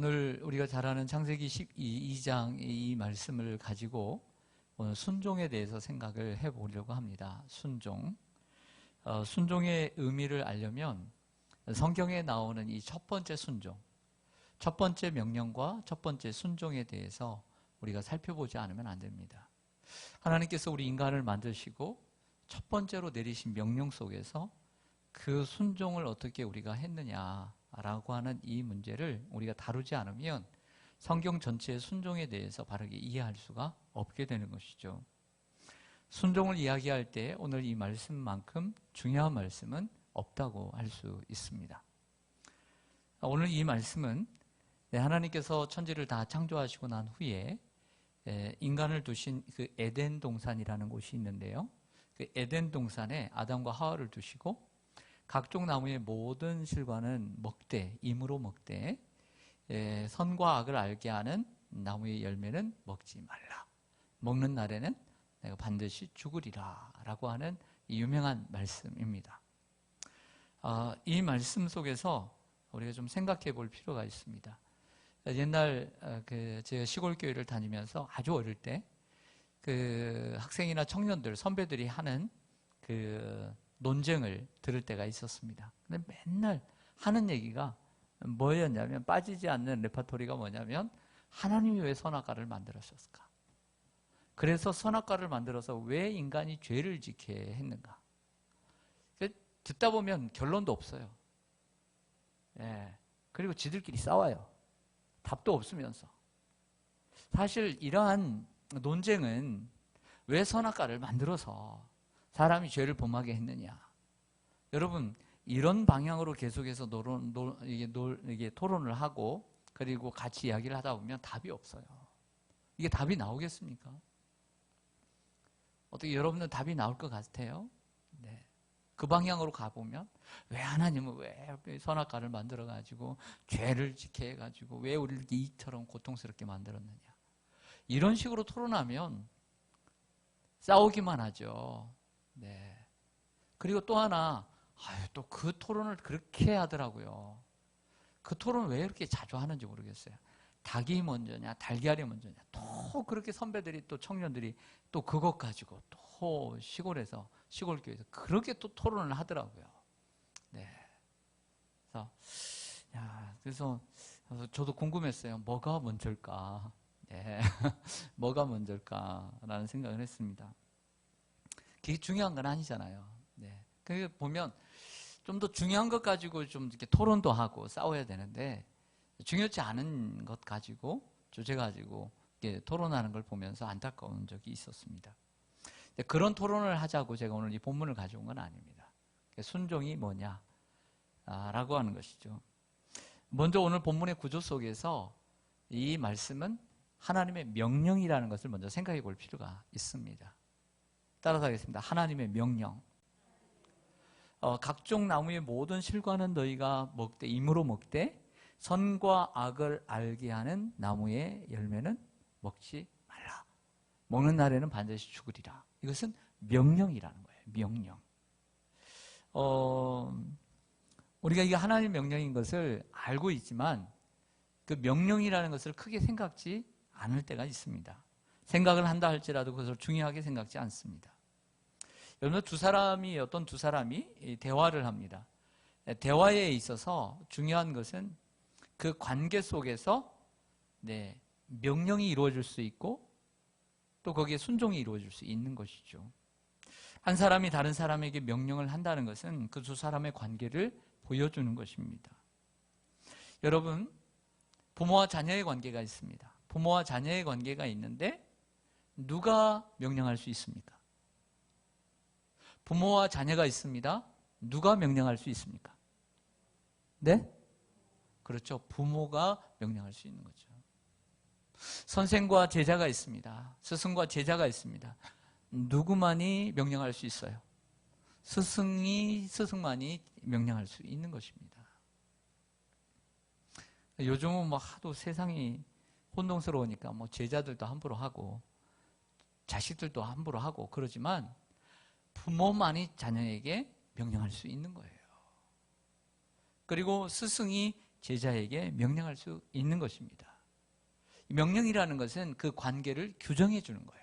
오늘 우리가 잘 아는 창세기 12장 이 말씀을 가지고 오늘 순종에 대해서 생각을 해보려고 합니다. 순종. 순종의 의미를 알려면 성경에 나오는 이 첫 번째 순종, 첫 번째 명령과 첫 번째 순종에 대해서 우리가 살펴보지 않으면 안 됩니다. 하나님께서 우리 인간을 만드시고 첫 번째로 내리신 명령 속에서 그 순종을 어떻게 우리가 했느냐라고 하는 이 문제를 우리가 다루지 않으면 성경 전체의 순종에 대해서 바르게 이해할 수가 없게 되는 것이죠. 순종을 이야기할 때 오늘 이 말씀만큼 중요한 말씀은 없다고 할 수 있습니다. 오늘 이 말씀은 하나님께서 천지를 다 창조하시고 난 후에 인간을 두신 그 에덴 동산이라는 곳이 있는데요. 그 에덴 동산에 아담과 하와를 두시고 각종 나무의 모든 실과는 먹되, 임으로 먹되, 선과 악을 알게 하는 나무의 열매는 먹지 말라. 먹는 날에는 내가 반드시 죽으리라 라고 하는 이 유명한 말씀입니다. 이 말씀 속에서 우리가 좀 생각해 볼 필요가 있습니다. 옛날 제가 시골 교회를 다니면서 아주 어릴 때 그 학생이나 청년들, 선배들이 하는 그 논쟁을 들을 때가 있었습니다. 근데 맨날 하는 얘기가 뭐였냐면, 빠지지 않는 레파토리가 뭐냐면, 하나님이 왜 선악과를 만들었을까? 그래서 선악과를 만들어서 왜 인간이 죄를 짓게 했는가? 듣다 보면 결론도 없어요. 그리고 지들끼리 싸워요. 답도 없으면서. 사실 이러한 논쟁은 왜 선악과를 만들어서 사람이 죄를 범하게 했느냐? 여러분, 이런 방향으로 계속해서 토론을 하고 그리고 같이 이야기를 하다 보면 답이 없어요. 이게 답이 나오겠습니까? 어떻게 여러분은 답이 나올 것 같아요? 네. 그 방향으로 가보면 왜 하나님은 왜 선악과를 만들어가지고 죄를 짓게 해가지고 왜 우리를 이처럼 고통스럽게 만들었느냐? 이런 식으로 토론하면 싸우기만 하죠. 네. 그리고 또 하나, 또 그 토론을 그렇게 하더라고요. 그 토론을 왜 이렇게 자주 하는지 모르겠어요. 닭이 먼저냐, 달걀이 먼저냐. 또 그렇게 선배들이 또 청년들이 또 그것 가지고 또 시골에서, 시골교회에서 그렇게 또 토론을 하더라고요. 네. 그래서 저도 궁금했어요. 뭐가 먼저일까? 네. 뭐가 먼저일까라는 생각을 했습니다. 그게 중요한 건 아니잖아요. 네. 그 보면 좀 더 중요한 것 가지고 좀 이렇게 토론도 하고 싸워야 되는데, 중요치 않은 것 가지고, 주제 가지고 이렇게 토론하는 걸 보면서 안타까운 적이 있었습니다. 그런 토론을 하자고 제가 오늘 이 본문을 가져온 건 아닙니다. 순종이 뭐냐? 라고 하는 것이죠. 먼저 오늘 본문의 구조 속에서 이 말씀은 하나님의 명령이라는 것을 먼저 생각해 볼 필요가 있습니다. 따라서 하겠습니다. 하나님의 명령. 각종 나무의 모든 실과는 너희가 먹되, 임으로 먹되, 선과 악을 알게 하는 나무의 열매는 먹지 말라. 먹는 날에는 반드시 죽으리라. 이것은 명령이라는 거예요. 명령. 우리가 이게 하나님의 명령인 것을 알고 있지만 그 명령이라는 것을 크게 생각지 않을 때가 있습니다. 생각을 한다 할지라도 그것을 중요하게 생각지 않습니다. 여러분, 어떤 두 사람이 대화를 합니다. 대화에 있어서 중요한 것은 그 관계 속에서 명령이 이루어질 수 있고 또 거기에 순종이 이루어질 수 있는 것이죠. 한 사람이 다른 사람에게 명령을 한다는 것은 그 두 사람의 관계를 보여주는 것입니다. 여러분, 부모와 자녀의 관계가 있습니다. 부모와 자녀의 관계가 있는데 누가 명령할 수 있습니까? 부모와 자녀가 있습니다. 누가 명령할 수 있습니까? 네? 그렇죠. 부모가 명령할 수 있는 거죠. 선생과 제자가 있습니다. 스승과 제자가 있습니다. 누구만이 명령할 수 있어요? 스승만이 명령할 수 있는 것입니다. 요즘은 하도 세상이 혼동스러우니까 제자들도 함부로 하고 자식들도 함부로 하고 그러지만 부모만이 자녀에게 명령할 수 있는 거예요. 그리고 스승이 제자에게 명령할 수 있는 것입니다. 명령이라는 것은 그 관계를 규정해 주는 거예요.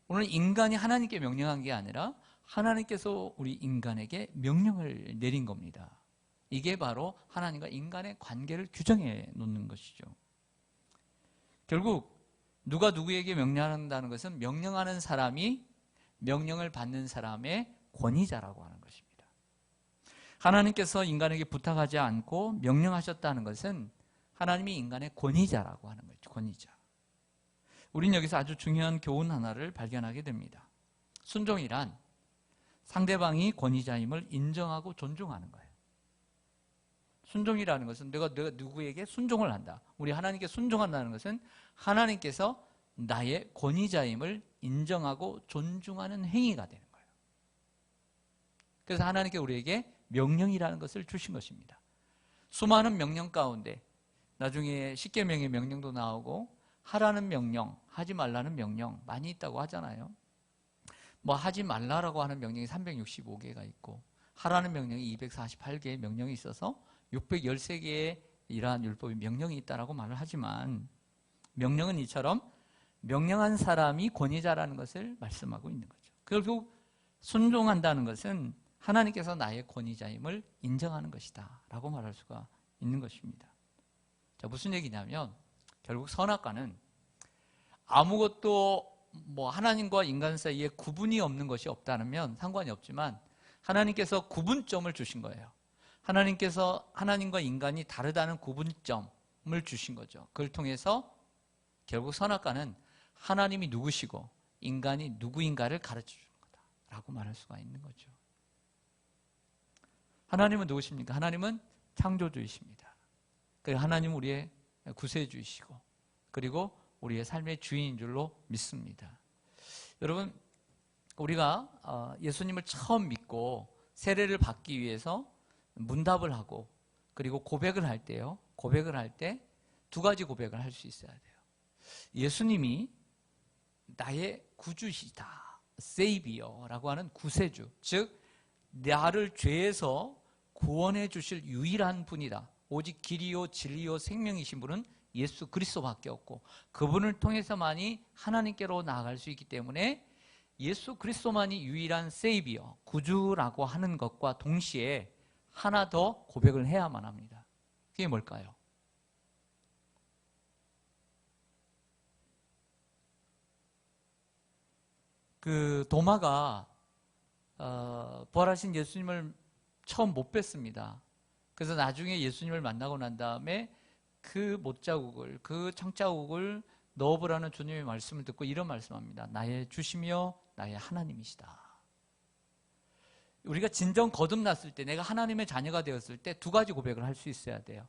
오늘 인간이 하나님께 명령한 게 아니라 하나님께서 우리 인간에게 명령을 내린 겁니다. 이게 바로 하나님과 인간의 관계를 규정해 놓는 것이죠. 결국 누가 누구에게 명령한다는 것은 명령하는 사람이 명령을 받는 사람의 권위자라고 하는 것입니다. 하나님께서 인간에게 부탁하지 않고 명령하셨다는 것은 하나님이 인간의 권위자라고 하는 거죠. 권위자. 우리는 여기서 아주 중요한 교훈 하나를 발견하게 됩니다. 순종이란 상대방이 권위자임을 인정하고 존중하는 거예요. 순종이라는 것은 내가 누구에게 순종을 한다. 우리 하나님께 순종한다는 것은 하나님께서 나의 권위자임을 인정하고 존중하는 행위가 되는 거예요. 그래서 하나님께 우리에게 명령이라는 것을 주신 것입니다. 수많은 명령 가운데 나중에 십계명의 명령도 나오고 하라는 명령, 하지 말라는 명령 많이 있다고 하잖아요. 뭐 하지 말라라고 하는 명령이 365개가 있고 하라는 명령이 248개의 명령이 있어서 613개의 이러한 율법의 명령이 있다라고 말을 하지만 명령은 이처럼 명령한 사람이 권위자라는 것을 말씀하고 있는 거죠. 결국 순종한다는 것은 하나님께서 나의 권위자임을 인정하는 것이다 라고 말할 수가 있는 것입니다. 자, 무슨 얘기냐면 결국 선악과는 아무것도 뭐 하나님과 인간 사이에 구분이 없는 것이 없다면 상관이 없지만 하나님께서 구분점을 주신 거예요. 하나님께서 하나님과 인간이 다르다는 구분점을 주신 거죠. 그걸 통해서 결국 선악과는 하나님이 누구시고 인간이 누구인가를 가르쳐 주는 거다라고 말할 수가 있는 거죠. 하나님은 누구십니까? 하나님은 창조주이십니다. 그리고 하나님은 우리의 구세주이시고 그리고 우리의 삶의 주인인 줄로 믿습니다. 여러분, 우리가 예수님을 처음 믿고 세례를 받기 위해서 문답을 하고 그리고 고백을 할 때요. 고백을 할 때 두 가지 고백을 할 수 있어야 돼요. 예수님이 나의 구주시다. 세이비어라고 하는 구세주. 즉 나를 죄에서 구원해 주실 유일한 분이다. 오직 길이요 진리요 생명이신 분은 예수 그리스도밖에 없고 그분을 통해서만이 하나님께로 나아갈 수 있기 때문에 예수 그리스도만이 유일한 세이비어, 구주라고 하는 것과 동시에 하나 더 고백을 해야만 합니다. 그게 뭘까요? 그 도마가 부활하신 예수님을 처음 못 뵀습니다. 그래서 나중에 예수님을 만나고 난 다음에 그 못자국을, 그 창자국을 넣어보라는 주님의 말씀을 듣고 이런 말씀합니다. 나의 주시며 나의 하나님이시다. 우리가 진정 거듭났을 때, 내가 하나님의 자녀가 되었을 때 두 가지 고백을 할 수 있어야 돼요.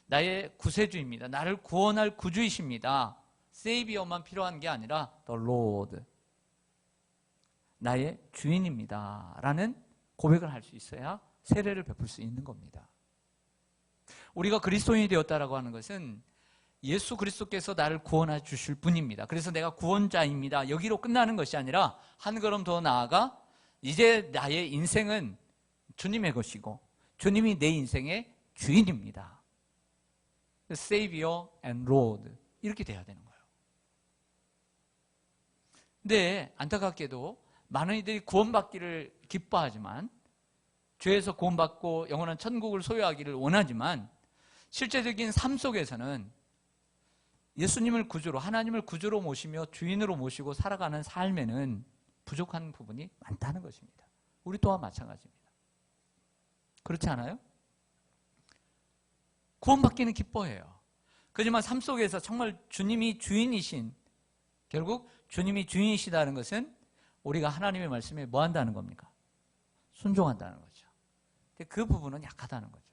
나의 구세주입니다. 나를 구원할 구주이십니다. 세이비어만 필요한 게 아니라 The Lord, 나의 주인입니다 라는 고백을 할 수 있어야 세례를 베풀 수 있는 겁니다. 우리가 그리스도인이 되었다라고 하는 것은 예수 그리스도께서 나를 구원해 주실 분입니다. 그래서 내가 구원자입니다. 여기로 끝나는 것이 아니라 한 걸음 더 나아가 이제 나의 인생은 주님의 것이고 주님이 내 인생의 주인입니다. Savior and Lord 이렇게 돼야 되는 거예요. 근데 안타깝게도 많은 이들이 구원받기를 기뻐하지만 죄에서 구원받고 영원한 천국을 소유하기를 원하지만 실제적인 삶 속에서는 예수님을 구주로, 하나님을 구주로 모시며 주인으로 모시고 살아가는 삶에는 부족한 부분이 많다는 것입니다. 우리 또한 마찬가지입니다. 그렇지 않아요? 구원받기는 기뻐해요. 그렇지만 삶 속에서 정말 주님이 주인이신, 결국 주님이 주인이시다는 것은 우리가 하나님의 말씀에 뭐 한다는 겁니까? 순종한다는 거죠. 근데 그 부분은 약하다는 거죠.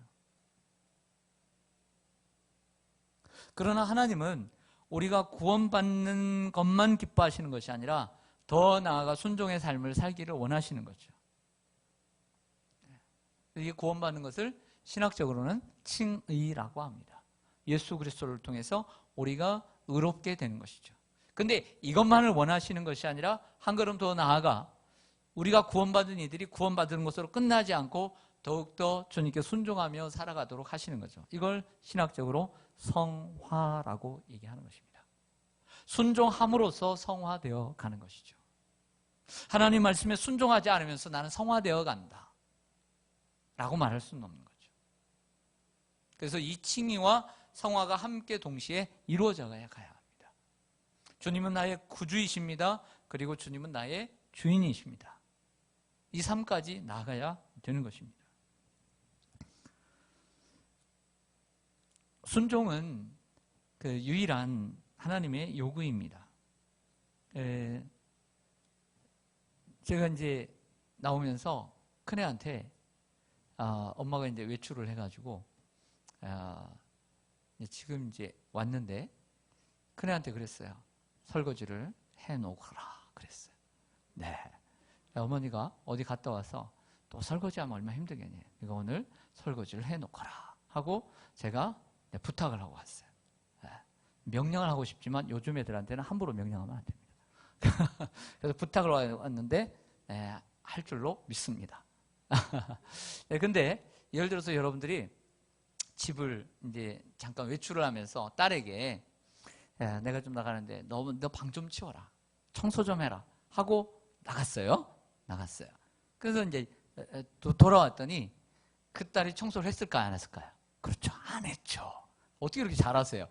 그러나 하나님은 우리가 구원받는 것만 기뻐하시는 것이 아니라 더 나아가 순종의 삶을 살기를 원하시는 거죠. 이게 구원받는 것을 신학적으로는 칭의라고 합니다. 예수 그리스도를 통해서 우리가 의롭게 되는 것이죠. 근데 이것만을 원하시는 것이 아니라 한 걸음 더 나아가 우리가 구원받은 이들이 구원받은 것으로 끝나지 않고 더욱더 주님께 순종하며 살아가도록 하시는 거죠. 이걸 신학적으로 성화라고 얘기하는 것입니다. 순종함으로써 성화되어 가는 것이죠. 하나님 말씀에 순종하지 않으면서 나는 성화되어 간다 라고 말할 수는 없는 거죠. 그래서 이 칭의와 성화가 함께 동시에 이루어져 가야 합니다. 주님은 나의 구주이십니다. 그리고 주님은 나의 주인이십니다. 이 삶까지 나아가야 되는 것입니다. 순종은 그 유일한 하나님의 요구입니다. 제가 이제 나오면서 큰애한테 엄마가 이제 외출을 해가지고 지금 이제 왔는데 큰애한테 그랬어요. 설거지를 해놓으라 그랬어요. 네. 어머니가 어디 갔다 와서 또 설거지하면 얼마나 힘들겠니? 이거 오늘 설거지를 해놓거라 하고 제가 부탁을 하고 왔어요. 명령을 하고 싶지만 요즘 애들한테는 함부로 명령하면 안 됩니다. 그래서 부탁을 왔는데 할 줄로 믿습니다. 근데 예를 들어서 여러분들이 집을 이제 잠깐 외출을 하면서 딸에게 내가 좀 나가는데 너 방 좀 치워라, 청소 좀 해라 하고 나갔어요. 그래서 이제 또 돌아왔더니 그 딸이 청소를 했을까요, 안 했을까요? 그렇죠, 안 했죠. 어떻게 그렇게 잘하세요?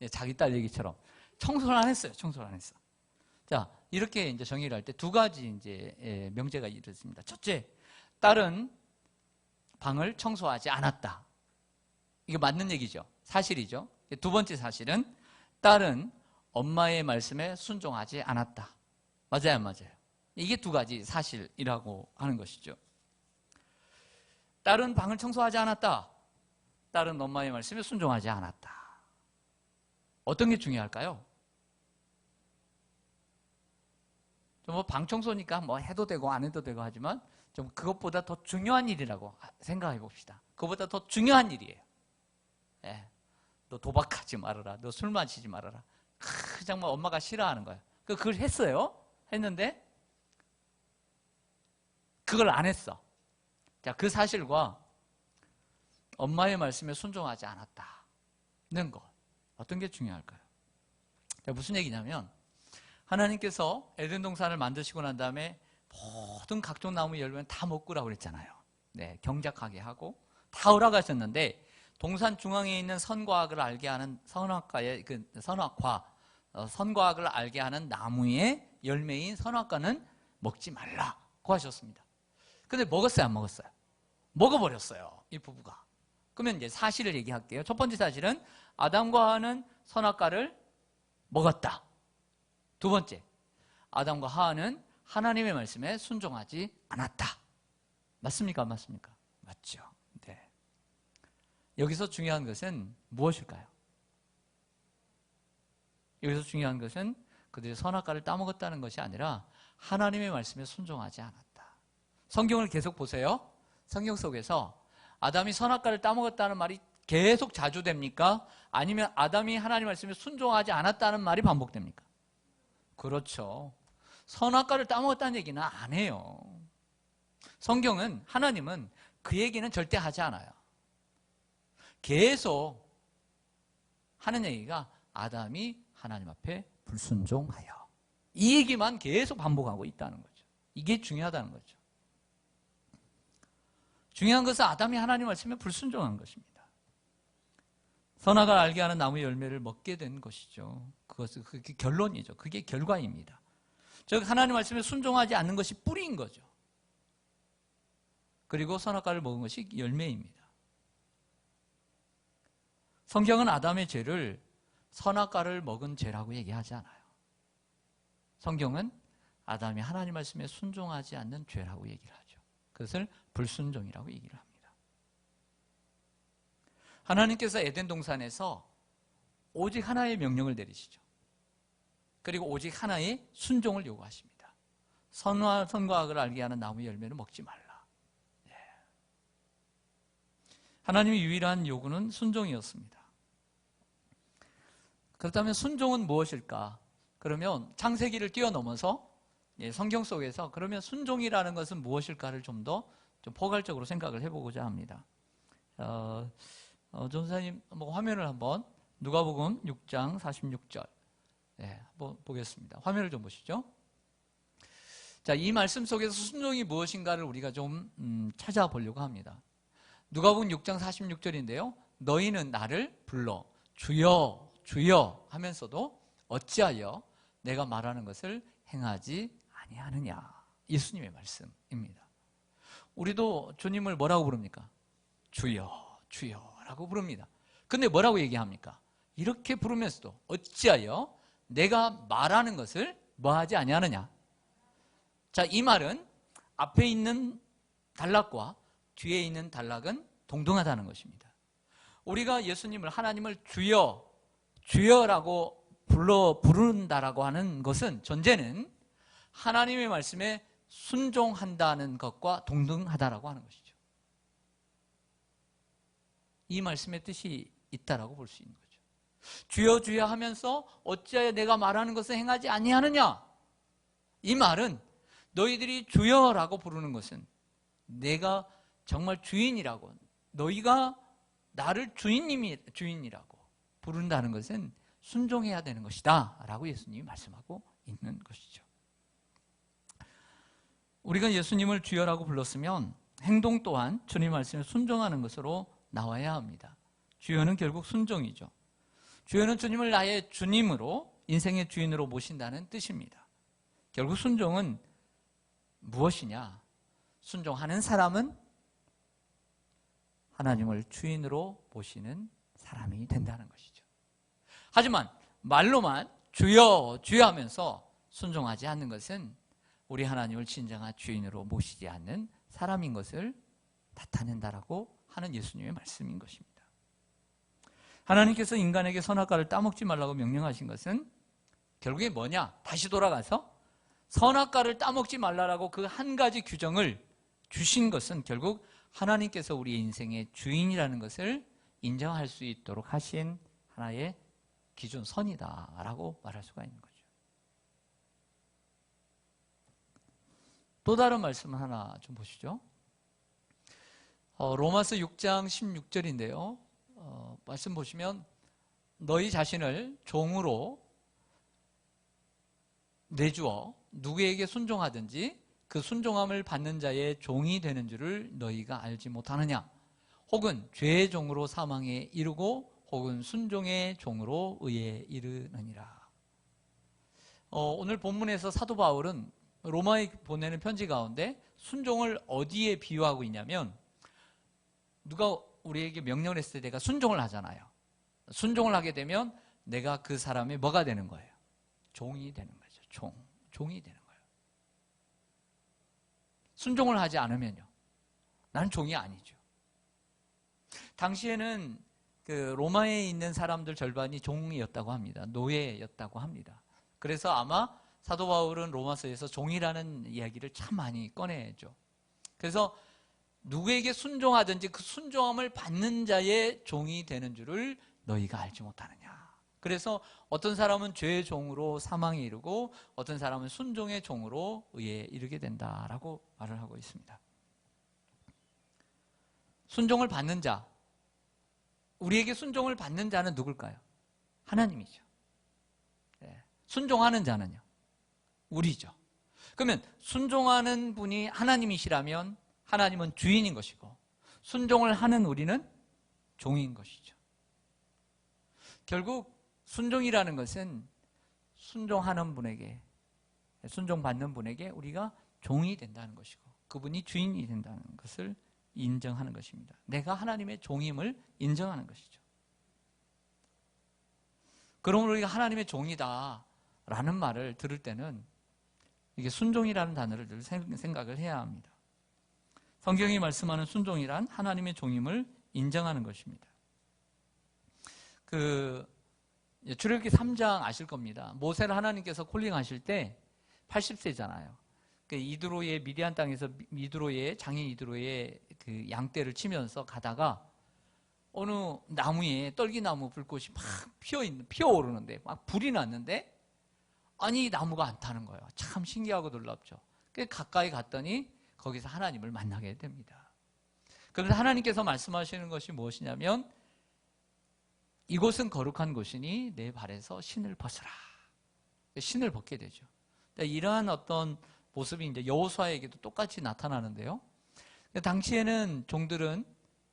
자기 딸 얘기처럼 청소를 안 했어요. 자, 이렇게 이제 정의를 할 때 두 가지 이제 명제가 이렇습니다. 첫째, 딸은 방을 청소하지 않았다. 이게 맞는 얘기죠. 사실이죠. 두 번째 사실은 딸은 엄마의 말씀에 순종하지 않았다. 맞아요, 안 맞아요? 이게 두 가지 사실이라고 하는 것이죠. 딸은 방을 청소하지 않았다. 딸은 엄마의 말씀에 순종하지 않았다. 어떤 게 중요할까요? 좀 방 청소니까 뭐 해도 되고 안 해도 되고 하지만 좀 그것보다 더 중요한 일이라고 생각해 봅시다. 그것보다 더 중요한 일이에요. 너 도박하지 말아라. 너 술 마시지 말아라. 정말 엄마가 싫어하는 거야. 그걸 했어요. 했는데 그걸 안 했어. 자, 그 사실과 엄마의 말씀에 순종하지 않았다는 것, 어떤 게 중요할까요? 자, 무슨 얘기냐면 하나님께서 에덴 동산을 만드시고 난 다음에 모든 각종 나무 열매는 다 먹으라고 그랬잖아요. 네, 경작하게 하고 다 허락하셨는데 동산 중앙에 있는 선과 악을 알게 하는 선악과의 그 선악과, 선과 악을 알게 하는 나무의 열매인 선악과는 먹지 말라고 하셨습니다. 근데 먹었어요, 안 먹었어요? 먹어버렸어요, 이 부부가. 그러면 이제 사실을 얘기할게요. 첫 번째 사실은 아담과 하와는 선악과를 먹었다. 두 번째, 아담과 하와는 하나님의 말씀에 순종하지 않았다. 맞습니까, 안 맞습니까? 맞죠. 네. 여기서 중요한 것은 무엇일까요? 여기서 중요한 것은 그들이 선악과를 따먹었다는 것이 아니라 하나님의 말씀에 순종하지 않았다. 성경을 계속 보세요. 성경 속에서 아담이 선악과를 따먹었다는 말이 계속 자주 됩니까? 아니면 아담이 하나님 말씀에 순종하지 않았다는 말이 반복됩니까? 그렇죠. 선악과를 따먹었다는 얘기는 안 해요. 성경은, 하나님은 그 얘기는 절대 하지 않아요. 계속 하는 얘기가 아담이 하나님 앞에 불순종하여, 이 얘기만 계속 반복하고 있다는 거죠. 이게 중요하다는 거죠. 중요한 것은 아담이 하나님 말씀에 불순종한 것입니다. 선악을 알게 하는 나무 열매를 먹게 된 것이죠. 그것은 그게 결론이죠. 그게 결과입니다. 즉 하나님 말씀에 순종하지 않는 것이 뿌리인 거죠. 그리고 선악과를 먹은 것이 열매입니다. 성경은 아담의 죄를 선악과를 먹은 죄라고 얘기하지 않아요. 성경은 아담이 하나님 말씀에 순종하지 않는 죄라고 얘기를 하죠. 그것을 불순종이라고 얘기를 합니다. 하나님께서 에덴 동산에서 오직 하나의 명령을 내리시죠. 그리고 오직 하나의 순종을 요구하십니다. 선과 악을 알게 하는 나무 열매는 먹지 말라. 하나님의 유일한 요구는 순종이었습니다. 그렇다면 순종은 무엇일까? 그러면 창세기를 뛰어넘어서 성경 속에서 그러면 순종이라는 것은 무엇일까를 좀 더 좀 포괄적으로 생각을 해보고자 합니다. 전사님 화면을 한번 누가복음 6장 46절 한번 보겠습니다. 화면을 좀 보시죠. 자, 이 말씀 속에서 순종이 무엇인가를 우리가 좀 찾아보려고 합니다. 누가복음 6장 46절인데요. 너희는 나를 불러 주여 주여 하면서도 어찌하여 내가 말하는 것을 행하지 아니하느냐. 예수님의 말씀입니다. 우리도 주님을 뭐라고 부릅니까? 주여 주여 라고 부릅니다. 근데 뭐라고 얘기합니까? 이렇게 부르면서도 어찌하여 내가 말하는 것을 뭐하지 아니하느냐. 자, 이 말은 앞에 있는 단락과 뒤에 있는 단락은 동등하다는 것입니다. 우리가 예수님을, 하나님을 주여 주여라고 부른다라고 하는 것은 전제는 하나님의 말씀에 순종한다는 것과 동등하다라고 하는 것이죠. 이 말씀의 뜻이 있다라고 볼 수 있는 거죠. 주여 주여 하면서 어찌하여 내가 말하는 것을 행하지 아니하느냐. 이 말은 너희들이 주여라고 부르는 것은 내가 정말 주인이라고, 너희가 나를 주인이라고 부른다는 것은 순종해야 되는 것이다 라고 예수님이 말씀하고 있는 것이죠. 우리가 예수님을 주여라고 불렀으면 행동 또한 주님 말씀에 순종하는 것으로 나와야 합니다. 주여는 결국 순종이죠. 주여는 주님을 나의 주님으로, 인생의 주인으로 모신다는 뜻입니다. 결국 순종은 무엇이냐? 순종하는 사람은 하나님을 주인으로 모시는 사람이 된다는 것이죠. 하지만 말로만 주여 주여 하면서 순종하지 않는 것은 우리 하나님을 진정한 주인으로 모시지 않는 사람인 것을 나타낸다라고 하는 예수님의 말씀인 것입니다. 하나님께서 인간에게 선악과를 따먹지 말라고 명령하신 것은 결국에 뭐냐? 다시 돌아가서 선악과를 따먹지 말라라고 그 한 가지 규정을 주신 것은 결국 하나님께서 우리 인생의 주인이라는 것을 인정할 수 있도록 하신 하나의 기준선이다라고 말할 수가 있는 거죠. 또 다른 말씀 하나 좀 보시죠. 로마서 6장 16절인데요. 말씀 보시면 너희 자신을 종으로 내주어 누구에게 순종하든지 그 순종함을 받는 자의 종이 되는 줄을 너희가 알지 못하느냐. 혹은 죄의 종으로 사망에 이르고 혹은 순종의 종으로 의에 이르느니라. 오늘 본문에서 사도 바울은 로마에 보내는 편지 가운데 순종을 어디에 비유하고 있냐면, 누가 우리에게 명령을 했을 때 내가 순종을 하잖아요. 순종을 하게 되면 내가 그 사람의 뭐가 되는 거예요? 종이 되는 거죠. 종이 되는 거예요. 순종을 하지 않으면요, 나는 종이 아니죠. 당시에는 그 로마에 있는 사람들 절반이 종이었다고 합니다. 노예였다고 합니다. 그래서 아마 사도 바울은 로마서에서 종이라는 이야기를 참 많이 꺼내죠. 그래서 누구에게 순종하든지 그 순종함을 받는 자의 종이 되는 줄을 너희가 알지 못하느냐. 그래서 어떤 사람은 죄의 종으로 사망에 이르고 어떤 사람은 순종의 종으로 의에 이르게 된다라고 말을 하고 있습니다. 순종을 받는 자, 우리에게 순종을 받는 자는 누굴까요? 하나님이죠. 네. 순종하는 자는요? 우리죠. 그러면 순종하는 분이 하나님이시라면 하나님은 주인인 것이고 순종을 하는 우리는 종인 것이죠. 결국 순종이라는 것은 순종하는 분에게, 순종받는 분에게 우리가 종이 된다는 것이고 그분이 주인이 된다는 것을 인정하는 것입니다. 내가 하나님의 종임을 인정하는 것이죠. 그러므로 우리가 하나님의 종이다 라는 말을 들을 때는 이게 순종이라는 단어를 늘 생각을 해야 합니다. 성경이 말씀하는 순종이란 하나님의 종임을 인정하는 것입니다. 출애굽기 3장 아실 겁니다. 모세를 하나님께서 콜링하실 때 80세잖아요. 이드로의 미디안 땅에서 장인 이드로의 그 양떼를 치면서 가다가 어느 나무에 떨기나무 불꽃이 막 피어오르는데 막 불이 났는데 아니 나무가 안 타는 거예요. 참 신기하고 놀랍죠. 가까이 갔더니 거기서 하나님을 만나게 됩니다. 그런데 하나님께서 말씀하시는 것이 무엇이냐면 이곳은 거룩한 곳이니 내 발에서 신을 벗으라. 신을 벗게 되죠. 이러한 어떤 모습이 이제 여호수아에게도 똑같이 나타나는데요. 당시에는 종들은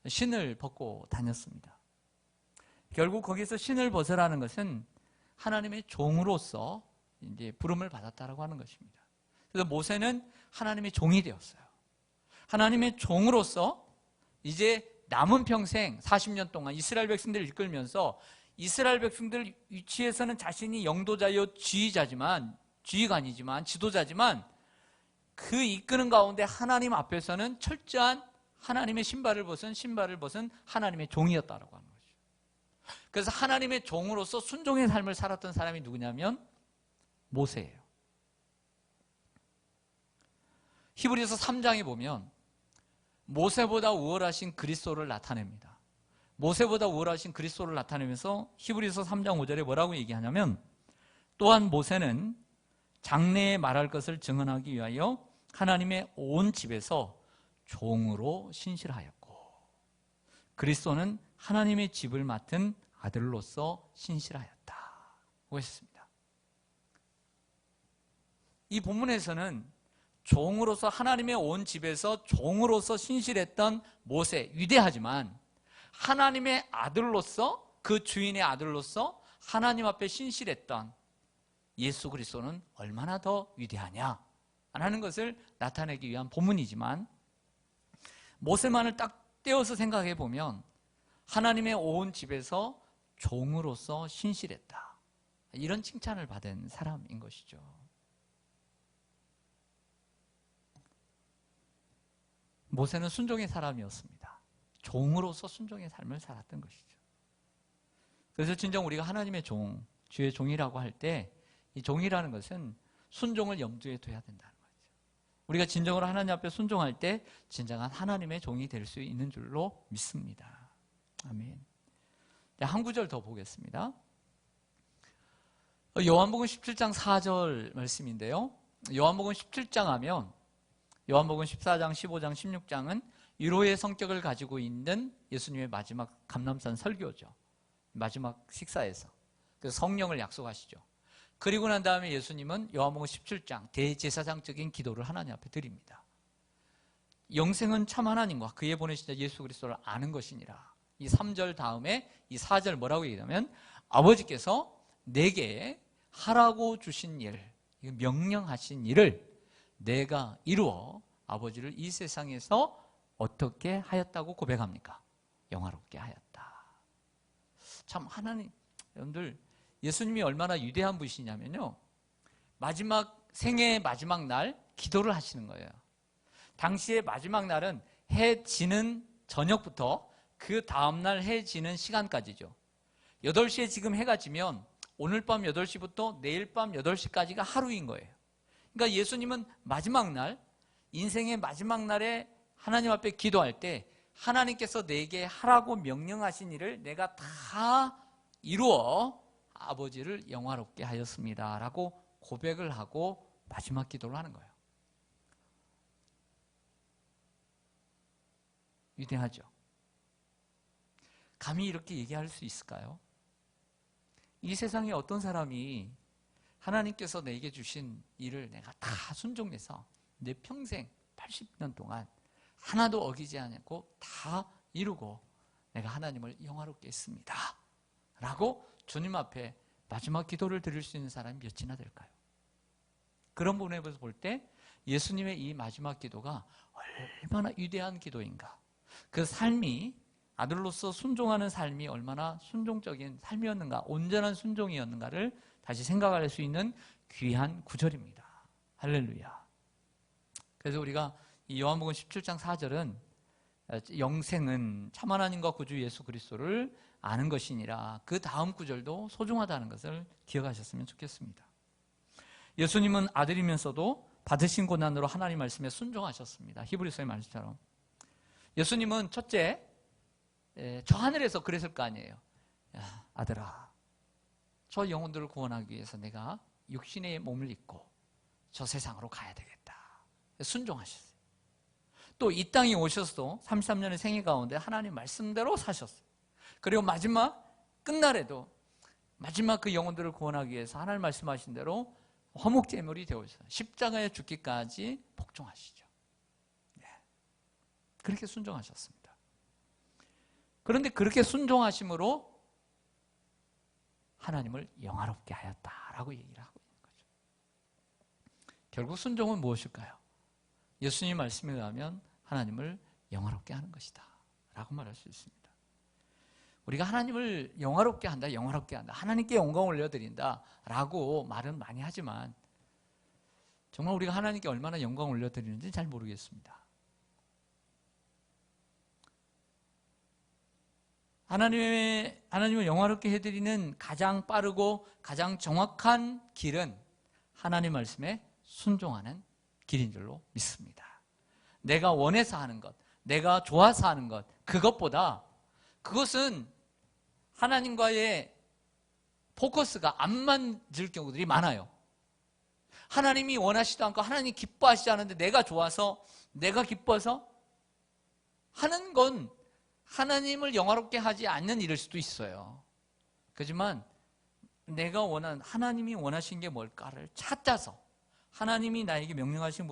신을 벗고 다녔습니다. 결국 거기서 신을 벗으라는 것은 하나님의 종으로서 이제 부름을 받았다라고 하는 것입니다. 그래서 모세는 하나님의 종이 되었어요. 하나님의 종으로서 이제 남은 평생 40년 동안 이스라엘 백성들을 이끌면서 이스라엘 백성들 위치에서는 자신이 영도자요 지휘관이지만 지도자지만 그 이끄는 가운데 하나님 앞에서는 철저한 하나님의 신발을 벗은 하나님의 종이었다라고 하는 거죠. 그래서 하나님의 종으로서 순종의 삶을 살았던 사람이 누구냐면 모세예요. 히브리서 3장에 보면 모세보다 우월하신 그리스도를 나타냅니다. 모세보다 우월하신 그리스도를 나타내면서 히브리서 3장 5절에 뭐라고 얘기하냐면 또한 모세는 장래에 말할 것을 증언하기 위하여 하나님의 온 집에서 종으로 신실하였고 그리스도는 하나님의 집을 맡은 아들로서 신실하였다고 했습니다. 이 본문에서는 종으로서 하나님의 온 집에서 종으로서 신실했던 모세, 위대하지만 하나님의 아들로서 그 주인의 아들로서 하나님 앞에 신실했던 예수 그리스도는 얼마나 더 위대하냐라는 것을 나타내기 위한 본문이지만 모세만을 딱 떼어서 생각해 보면 하나님의 온 집에서 종으로서 신실했다. 이런 칭찬을 받은 사람인 것이죠. 모세는 순종의 사람이었습니다. 종으로서 순종의 삶을 살았던 것이죠. 그래서 진정 우리가 하나님의 종, 주의 종이라고 할 때 이 종이라는 것은 순종을 염두에 둬야 된다는 거죠. 우리가 진정으로 하나님 앞에 순종할 때 진정한 하나님의 종이 될 수 있는 줄로 믿습니다. 아멘. 한 구절 더 보겠습니다. 요한복음 17장 4절 말씀인데요. 요한복음 17장 하면 요한복음 14장, 15장, 16장은 위로의 성격을 가지고 있는 예수님의 마지막 감람산 설교죠. 마지막 식사에서. 그래서 성령을 약속하시죠. 그리고 난 다음에 예수님은 요한복음 17장 대제사장적인 기도를 하나님 앞에 드립니다. 영생은 참 하나님과 그의 보내신 예수 그리스도를 아는 것이니라. 이 3절 다음에 이 4절 뭐라고 얘기하면 아버지께서 내게 하라고 주신 일, 명령하신 일을 내가 이루어 아버지를 이 세상에서 어떻게 하였다고 고백합니까? 영화롭게 하였다. 참 하나님, 여러분들 예수님이 얼마나 위대한 분이시냐면요. 생애의 마지막 날 기도를 하시는 거예요. 당시의 마지막 날은 해 지는 저녁부터 그 다음날 해 지는 시간까지죠. 8시에 지금 해가 지면 오늘 밤 8시부터 내일 밤 8시까지가 하루인 거예요. 그러니까 예수님은 마지막 날, 인생의 마지막 날에 하나님 앞에 기도할 때 하나님께서 내게 하라고 명령하신 일을 내가 다 이루어 아버지를 영화롭게 하였습니다 라고 고백을 하고 마지막 기도를 하는 거예요. 위대하죠. 감히 이렇게 얘기할 수 있을까요? 이 세상에 어떤 사람이 하나님께서 내게 주신 일을 내가 다 순종해서 내 평생 80년 동안 하나도 어기지 않고 다 이루고 내가 하나님을 영화롭게 했습니다 라고 주님 앞에 마지막 기도를 드릴 수 있는 사람이 몇이나 될까요? 그런 부분에서 볼 때 예수님의 이 마지막 기도가 얼마나 위대한 기도인가, 그 삶이 아들로서 순종하는 삶이 얼마나 순종적인 삶이었는가, 온전한 순종이었는가를 다시 생각할 수 있는 귀한 구절입니다. 할렐루야. 그래서 우리가 이 요한복음 17장 4절은 영생은 참 하나님과 구주 예수 그리스도를 아는 것이니라, 그 다음 구절도 소중하다는 것을 기억하셨으면 좋겠습니다. 예수님은 아들이면서도 받으신 고난으로 하나님 말씀에 순종하셨습니다. 히브리서의 말씀처럼. 예수님은 첫째, 저 하늘에서 그랬을 거 아니에요. 야, 아들아, 저 영혼들을 구원하기 위해서 내가 육신의 몸을 입고 저 세상으로 가야 되겠다. 순종하셨어요. 또 이 땅에 오셔서도 33년의 생애 가운데 하나님 말씀대로 사셨어요. 그리고 마지막 끝날에도 마지막 그 영혼들을 구원하기 위해서 하나님 말씀하신 대로 화목제물이 되어있어요. 십자가에 죽기까지 복종하시죠. 네. 그렇게 순종하셨습니다. 그런데 그렇게 순종하심으로 하나님을 영화롭게 하였다라고 얘기를 하고 있는 거죠. 결국 순종은 무엇일까요? 예수님 말씀에 의하면 하나님을 영화롭게 하는 것이다 라고 말할 수 있습니다. 우리가 하나님을 영화롭게 한다, 영화롭게 한다, 하나님께 영광을 올려드린다 라고 말은 많이 하지만 정말 우리가 하나님께 얼마나 영광을 올려드리는지 잘 모르겠습니다. 하나님을 영화롭게 해드리는 가장 빠르고 가장 정확한 길은 하나님 말씀에 순종하는 길인 줄로 믿습니다. 내가 원해서 하는 것, 내가 좋아서 하는 것, 그것보다 그것은 하나님과의 포커스가 안 맞을 경우들이 많아요. 하나님이 원하시지도 않고 하나님이 기뻐하시지 않은데 내가 좋아서, 내가 기뻐서 하는 건 하나님을 영화롭게 하지 않는 일일 수도 있어요. 그렇지만 내가 하나님이 원하신 게 뭘까를 찾아서, 하나님이 나에게 명령하신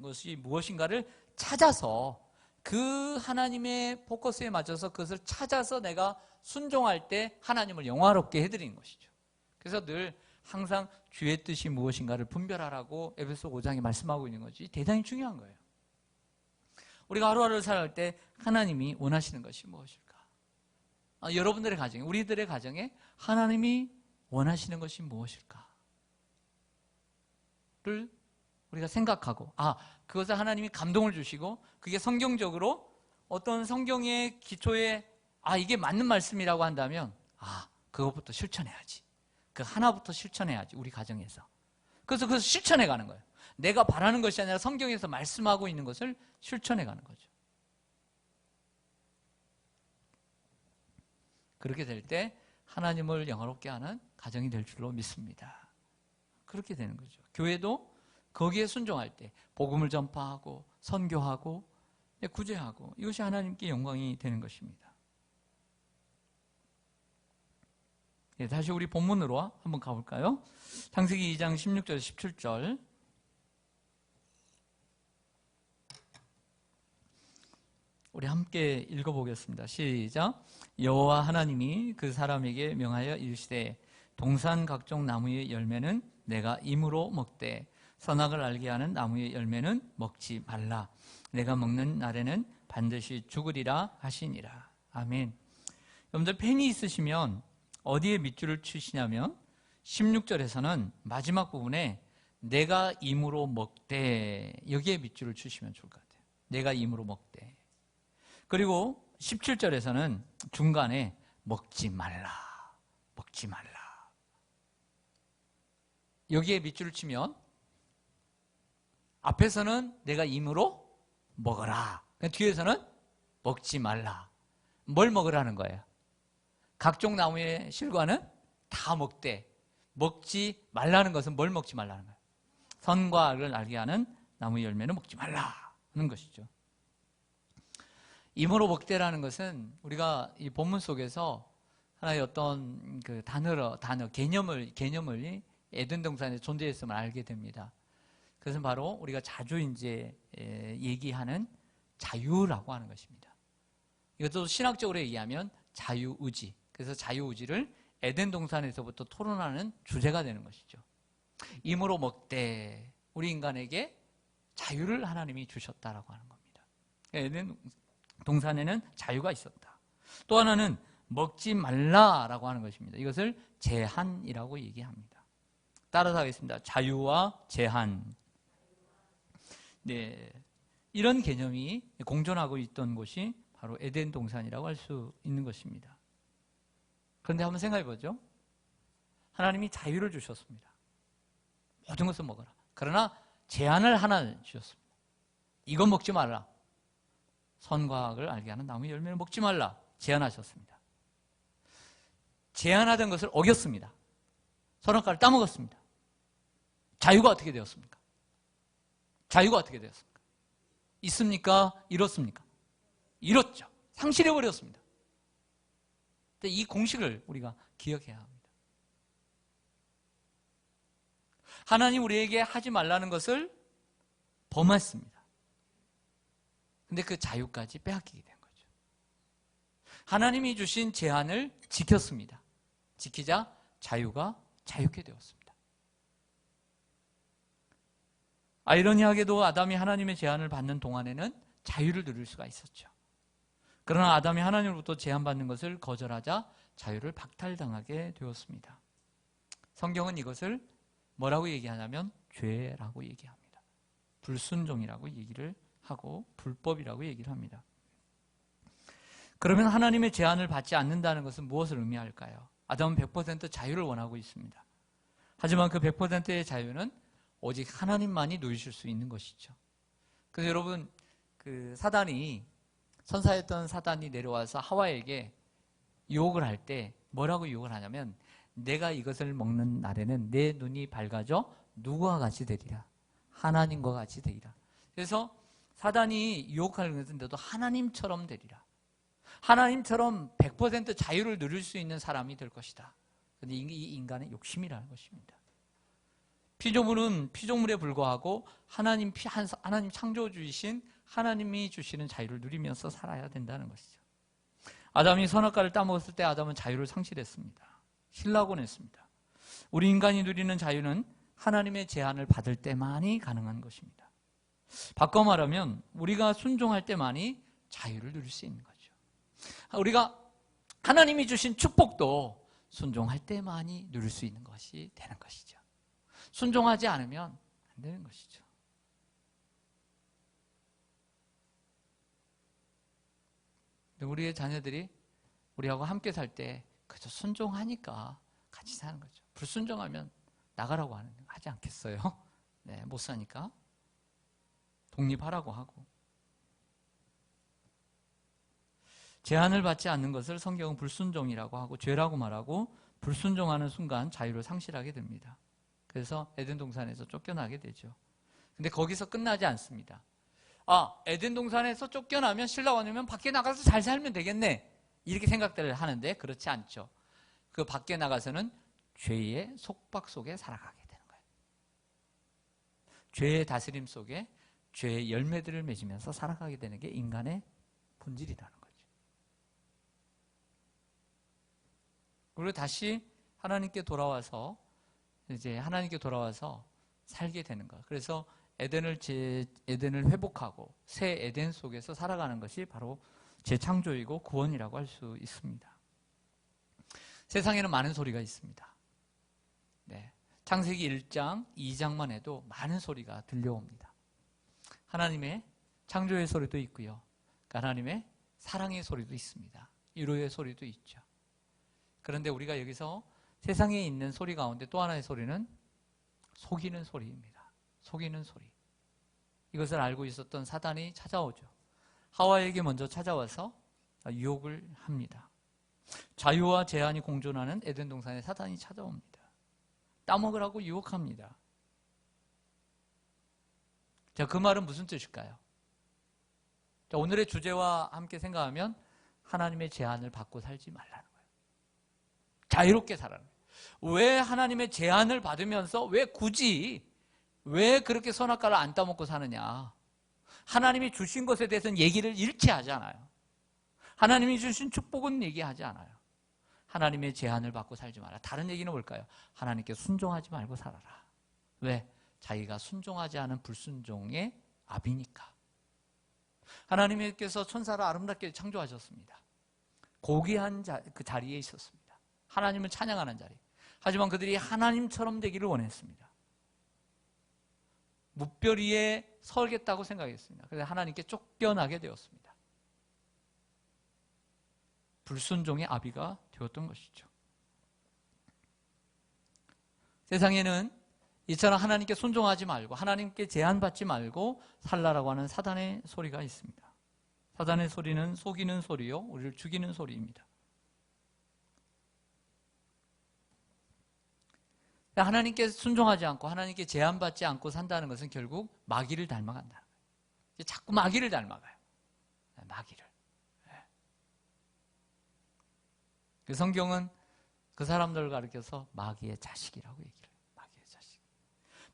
것이 무엇인가를 찾아서 그 하나님의 포커스에 맞춰서 그것을 찾아서 내가 순종할 때 하나님을 영화롭게 해드리는 것이죠. 그래서 늘 항상 주의 뜻이 무엇인가를 분별하라고 에베소 5장에 말씀하고 있는 것이 대단히 중요한 거예요. 우리가 하루하루를 살아갈 때 하나님이 원하시는 것이 무엇일까? 여러분들의 가정에, 우리들의 가정에 하나님이 원하시는 것이 무엇일까? 를 우리가 생각하고, 그것을 하나님이 감동을 주시고 그게 성경적으로 어떤 성경의 기초에 이게 맞는 말씀이라고 한다면 그것부터 실천해야지. 그 하나부터 실천해야지, 우리 가정에서. 그래서 그것을 실천해 가는 거예요. 내가 바라는 것이 아니라 성경에서 말씀하고 있는 것을 실천해 가는 거죠. 그렇게 될 때 하나님을 영화롭게 하는 가정이 될 줄로 믿습니다. 그렇게 되는 거죠. 교회도 거기에 순종할 때 복음을 전파하고 선교하고 구제하고 이것이 하나님께 영광이 되는 것입니다. 다시 우리 본문으로 한번 가볼까요? 창세기 2장 16절 17절 우리 함께 읽어보겠습니다. 시작. 여호와 하나님이 그 사람에게 명하여 이르시되 동산 각종 나무의 열매는 내가 임으로 먹되 선악을 알게 하는 나무의 열매는 먹지 말라. 내가 먹는 날에는 반드시 죽으리라 하시니라. 아멘. 여러분들 펜이 있으시면 어디에 밑줄을 치시냐면 16절에서는 마지막 부분에 내가 임으로 먹되, 여기에 밑줄을 치시면 좋을 것 같아요. 내가 임으로 먹되. 그리고 17절에서는 중간에 먹지 말라, 먹지 말라. 여기에 밑줄을 치면 앞에서는 내가 임으로 먹어라, 뒤에서는 먹지 말라. 뭘 먹으라는 거예요? 각종 나무의 실과는 다 먹되, 먹지 말라는 것은 뭘 먹지 말라는 거예요? 선과 악을 알게 하는 나무의 열매는 먹지 말라는 것이죠. 임으로 먹되라는 것은 우리가 이 본문 속에서 하나의 어떤 그 단어, 개념을 에덴 동산에 존재했음을 알게 됩니다. 그것은 바로 우리가 자주 이제 얘기하는 자유라고 하는 것입니다. 이것도 신학적으로 얘기하면 자유의지. 그래서 자유의지를 에덴 동산에서부터 토론하는 주제가 되는 것이죠. 임으로 먹되, 우리 인간에게 자유를 하나님이 주셨다라고 하는 겁니다. 에덴 동산에는 자유가 있었다. 또 하나는 먹지 말라라고 하는 것입니다. 이것을 제한이라고 얘기합니다. 따라서 하겠습니다. 자유와 제한. 네, 이런 개념이 공존하고 있던 곳이 바로 에덴 동산이라고 할 수 있는 것입니다. 그런데 한번 생각해 보죠. 하나님이 자유를 주셨습니다. 모든 것을 먹어라. 그러나 제한을 하나 주셨습니다. 이건 먹지 말라. 선과 악을 알게 하는 나무 열매를 먹지 말라. 제한하셨습니다. 제한하던 것을 어겼습니다. 선악과를 따먹었습니다. 자유가 어떻게 되었습니까? 자유가 어떻게 되었습니까? 있습니까? 잃었습니까? 잃었죠. 상실해버렸습니다. 근데 이 공식을 우리가 기억해야 합니다. 하나님 우리에게 하지 말라는 것을 범했습니다. 근데 그 자유까지 빼앗기게 된 거죠. 하나님이 주신 제한을 지켰습니다. 지키자 자유가 자유케 되었습니다. 아이러니하게도 아담이 하나님의 제한을 받는 동안에는 자유를 누릴 수가 있었죠. 그러나 아담이 하나님으로부터 제한받는 것을 거절하자 자유를 박탈당하게 되었습니다. 성경은 이것을 뭐라고 얘기하냐면 죄라고 얘기합니다. 불순종이라고 얘기를 하고 불법이라고 얘기를 합니다. 그러면 하나님의 제한을 받지 않는다는 것은 무엇을 의미할까요? 아담은 100% 자유를 원하고 있습니다. 하지만 그 100%의 자유는 오직 하나님만이 누리실 수 있는 것이죠. 그래서 여러분, 선사였던 사단이 내려와서 하와에게 유혹을 할 때 뭐라고 유혹을 하냐면, 내가 이것을 먹는 날에는 내 눈이 밝아져 누구와 같이 되리라. 하나님과 같이 되리라. 그래서 사단이 유혹하려고 했는데도 하나님처럼 되리라. 하나님처럼 100% 자유를 누릴 수 있는 사람이 될 것이다. 그런데 이 인간의 욕심이라는 것입니다. 피조물은 피조물에 불과하고 하나님 창조주이신 하나님이 주시는 자유를 누리면서 살아야 된다는 것이죠. 아담이 선악과를 따먹었을 때 아담은 자유를 상실했습니다. 신라곤 했습니다. 우리 인간이 누리는 자유는 하나님의 제한을 받을 때만이 가능한 것입니다. 바꿔 말하면 우리가 순종할 때만이 자유를 누릴 수 있는 거죠. 우리가 하나님이 주신 축복도 순종할 때만이 누릴 수 있는 것이 되는 것이죠. 순종하지 않으면 안 되는 것이죠. 우리의 자녀들이 우리하고 함께 살 때 그저 순종하니까 같이 사는 거죠. 불순종하면 나가라고 하지 않겠어요? 네, 못 사니까 독립하라고 하고. 제한을 받지 않는 것을 성경은 불순종이라고 하고 죄라고 말하고, 불순종하는 순간 자유를 상실하게 됩니다. 그래서 에덴 동산에서 쫓겨나게 되죠. 근데 거기서 끝나지 않습니다. 에덴 동산에서 쫓겨나면 신라원이면 밖에 나가서 잘 살면 되겠네, 이렇게 생각들을 하는데 그렇지 않죠. 그 밖에 나가서는 죄의 속박 속에 살아가게 되는 거예요. 죄의 다스림 속에 죄의 열매들을 맺으면서 살아가게 되는 게 인간의 본질이라는 거죠. 그리고 다시 하나님께 돌아와서 살게 되는 거예요. 그래서 에덴을 회복하고 새 에덴 속에서 살아가는 것이 바로 재창조이고 구원이라고 할 수 있습니다. 세상에는 많은 소리가 있습니다. 네. 창세기 1장, 2장만 해도 많은 소리가 들려옵니다. 하나님의 창조의 소리도 있고요. 하나님의 사랑의 소리도 있습니다. 위로의 소리도 있죠. 그런데 우리가 여기서 세상에 있는 소리 가운데 또 하나의 소리는 속이는 소리입니다. 속이는 소리. 이것을 알고 있었던 사단이 찾아오죠. 하와에게 먼저 찾아와서 유혹을 합니다. 자유와 제한이 공존하는 에덴 동산에 사단이 찾아옵니다. 따먹으라고 유혹합니다. 자, 그 말은 무슨 뜻일까요? 자, 오늘의 주제와 함께 생각하면 하나님의 제한을 받고 살지 말라는 거예요. 자유롭게 살아라. 왜 하나님의 제한을 받으면서 왜 그렇게 선악과를 안 따먹고 사느냐? 하나님이 주신 것에 대해서는 얘기를 잃지 하지 않아요. 하나님이 주신 축복은 얘기하지 않아요. 하나님의 제한을 받고 살지 마라. 다른 얘기는 뭘까요? 하나님께 순종하지 말고 살아라. 왜? 자기가 순종하지 않은 불순종의 아비니까. 하나님께서 천사를 아름답게 창조하셨습니다. 고귀한 그 자리에 있었습니다. 하나님을 찬양하는 자리. 하지만 그들이 하나님처럼 되기를 원했습니다. 뭇별 위에 설겠다고 생각했습니다. 그래서 하나님께 쫓겨나게 되었습니다. 불순종의 아비가 되었던 것이죠. 세상에는 이처럼 하나님께 순종하지 말고 하나님께 제한받지 말고 살라라고 하는 사단의 소리가 있습니다. 사단의 소리는 속이는 소리요, 우리를 죽이는 소리입니다. 하나님께 순종하지 않고 하나님께 제한받지 않고 산다는 것은 결국 마귀를 닮아간다. 자꾸 마귀를 닮아가요. 마귀를. 그 성경은 그 사람들을 가리켜서 마귀의 자식이라고 얘기를 해요. 마귀의 자식.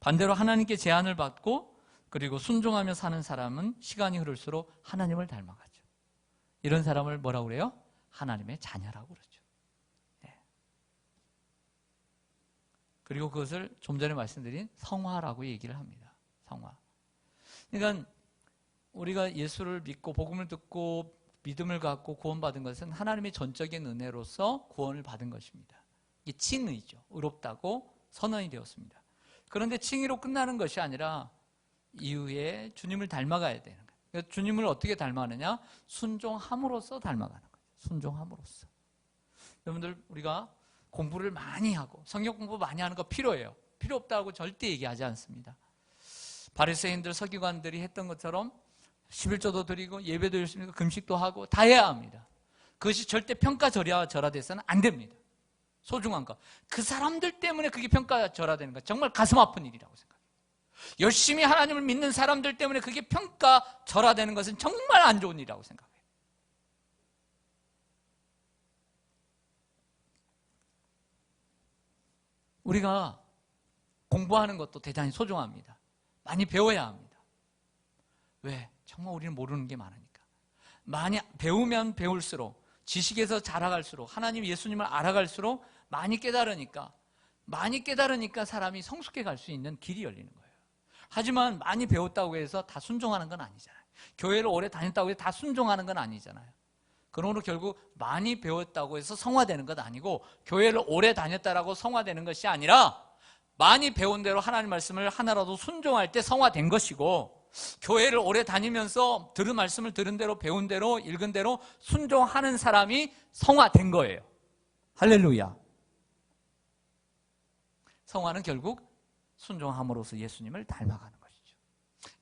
반대로 하나님께 제한을 받고 그리고 순종하며 사는 사람은 시간이 흐를수록 하나님을 닮아가죠. 이런 사람을 뭐라고 그래요? 하나님의 자녀라고 그러죠. 네. 그리고 그것을 좀 전에 말씀드린 성화라고 얘기를 합니다. 성화. 그러니까 우리가 예수를 믿고 복음을 듣고 믿음을 갖고 구원받은 것은 하나님의 전적인 은혜로서 구원을 받은 것입니다. 이게 칭의죠. 의롭다고 선언이 되었습니다. 그런데 칭의로 끝나는 것이 아니라 이후에 주님을 닮아가야 되는 거예요. 그러니까 주님을 어떻게 닮아가느냐? 순종함으로써 닮아가는 거예요. 순종함으로써. 여러분들, 우리가 공부를 많이 하고 성경 공부 많이 하는 거 필요해요. 필요 없다고 절대 얘기하지 않습니다. 바리새인들, 서기관들이 했던 것처럼 11조도 드리고 예배도 열심히 하고 금식도 하고 다 해야 합니다. 그것이 절대 평가절하돼서는 안 됩니다. 소중한 거. 그 사람들 때문에 그게 평가절하되는 거 정말 가슴 아픈 일이라고 생각해요. 열심히 하나님을 믿는 사람들 때문에 그게 평가절하되는 것은 정말 안 좋은 일이라고 생각해요. 우리가 공부하는 것도 대단히 소중합니다. 많이 배워야 합니다. 왜? 정말 우리는 모르는 게 많으니까. 많이 배우면 배울수록, 지식에서 자라갈수록, 하나님 예수님을 알아갈수록 많이 깨달으니까 사람이 성숙해 갈 수 있는 길이 열리는 거예요. 하지만 많이 배웠다고 해서 다 순종하는 건 아니잖아요. 교회를 오래 다녔다고 해서 다 순종하는 건 아니잖아요. 그러므로 결국 많이 배웠다고 해서 성화되는 건 아니고, 교회를 오래 다녔다라고 성화되는 것이 아니라 많이 배운 대로 하나님 말씀을 하나라도 순종할 때 성화된 것이고, 교회를 오래 다니면서 들은 말씀을 들은 대로 배운 대로 읽은 대로 순종하는 사람이 성화된 거예요. 할렐루야. 성화는 결국 순종함으로써 예수님을 닮아가는 것이죠.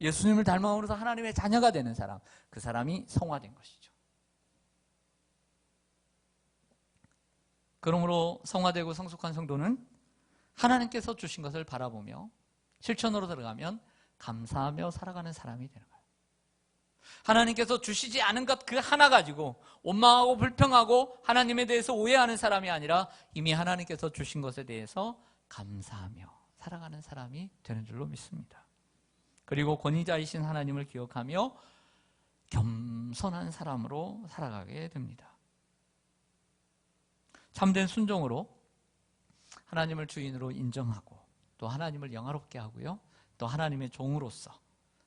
예수님을 닮아감으로써 하나님의 자녀가 되는 사람, 그 사람이 성화된 것이죠. 그러므로 성화되고 성숙한 성도는 하나님께서 주신 것을 바라보며 실천으로 들어가면 감사하며 살아가는 사람이 되는 거예요. 하나님께서 주시지 않은 것 그 하나 가지고 원망하고 불평하고 하나님에 대해서 오해하는 사람이 아니라 이미 하나님께서 주신 것에 대해서 감사하며 살아가는 사람이 되는 줄로 믿습니다. 그리고 권위자이신 하나님을 기억하며 겸손한 사람으로 살아가게 됩니다. 참된 순종으로 하나님을 주인으로 인정하고 또 하나님을 영화롭게 하고요, 또 하나님의 종으로서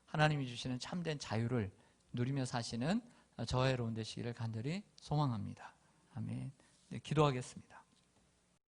하나님이 주시는 참된 자유를 누리며 사시는 저와 여러분 되시기를 간절히 소망합니다. 아멘. 네, 기도하겠습니다.